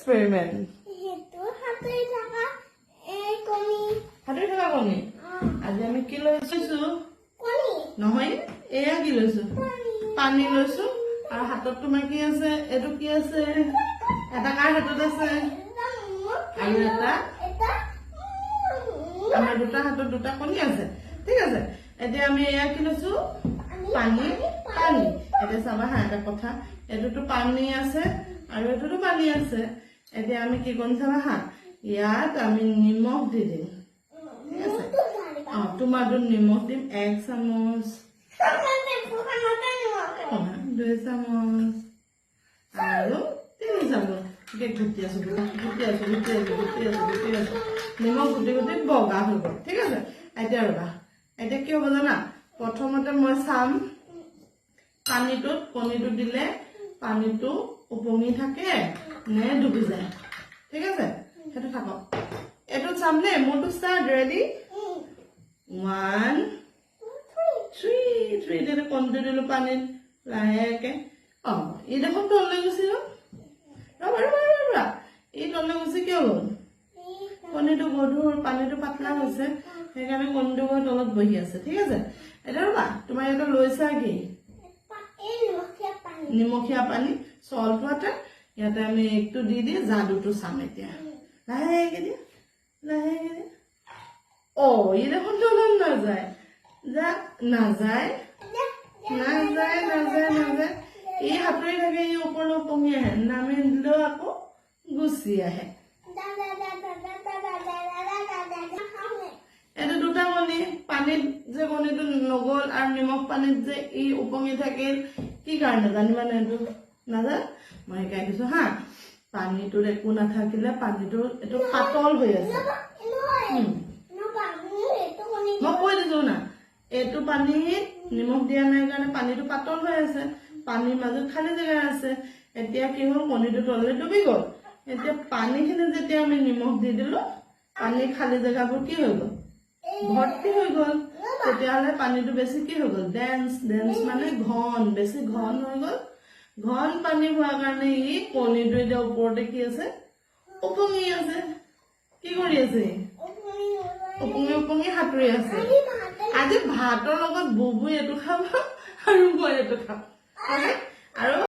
experiment হাতুৰি থকা কণী আজি আমি কি লৈছো নহয় এয়া কি লৈছো পানী লৈছো আৰু হাতত তোমাৰ কি আছে এইটো কি আছে এটা কাৰ হাতত আছে আৰু এটা আমাৰ দুটা হাতত দুটা কণী আছে ঠিক আছে এতিয়া আমি এয়া কি লৈছো পানী পানী এতিয়া চাবা হা এটা কথা এইটোতো পানী আছে আৰু এইটোতো পানী আছে এতিয়া আমি কি কৰিম চাবা হা ইয়াত আমি নিমখ দি দিম ঠিক আছে তোমাৰটো নিমখ দিম 1 চামুচ 2 চামুচ আৰু 3 চামুচ ঘুটি আছো নিমখ গুটি গুটি বগা হৈ গ'ল ঠিক আছে এতিয়া ৰবা এতিয়া কি হ'ব জানা প্ৰথমতে মই চাম পানীটোত কণীটো দিলে পানীটো উপঙি থাকে নে ডুবি যায় ঠিক আছে সেইটো থাকক এইটো চাম নে মোৰটো ষ্টাৰ্ট ৰেডি 1 2 3 দিলে কণীটো দিলো পানীত লাহেকে ই দেখোন তললৈ গুচি গ'ল ৰবা এই তললৈ গুচি কিয় গ'ল কণীটো গধুৰ পানীটো পাতলা হৈছে সেইকাৰণে কণীটো গৈ তলত বহি আছে ঠিক আছে এতিয়া ৰবা তোমাৰ এইটো লৈছা কি নিমখীয়া পানী সল্ট ৱাটাৰ ইয়াতে আমি একটু দি দি জাদুটো চাম এতিয়া লাহেকে দিয়া ই দেখোন তলত নাযায় নাযায় ই হাতুৰি থাকে ই ওপৰলৈ উপঙি আহে নামি দিলেও আকৌ গুচি আহে এইটো দুটা কণী পানীত যে কণীটো নগল আৰু নিমখ পানীত যে ই উপঙি থাকিল কি কাৰণে জানিবা নে এইটো নাজান মই শিকাই দিছো হা পানীটোৰ একো নাথাকিলে পানীটো এইটো পাতল হৈ আছে মই কৈ দিছো না এইটো পানীত নিমখ দিয়া নাই কাৰণে পানীটো পাতল হৈ আছে পানীৰ মাজত খালী জেগা আছে এতিয়া কি হ'ল কণীটো তললৈ ডুবি গ'ল এতিয়া পানীখিনি যেতিয়া আমি নিমখ দি দিলো পানী খালী জেগাবোৰ কি হৈ গ'ল ভৰ্তি হৈ গ'ল তেতিয়াহ'লে পানীটো বেছি কি হৈ গ'ল ডেন্স মানে ঘন বেছি ঘন হৈ গ'ল ঘন পানী হোৱাৰ কাৰণে ই কণীটো এতিয়া ওপৰতে কি আছে উপঙি আছে কি কৰি আছে উপঙি সাঁতুৰি আছে আজি ভাতৰ লগত বুবুই এইটো খাব আৰু মই এইটো খাম আৰু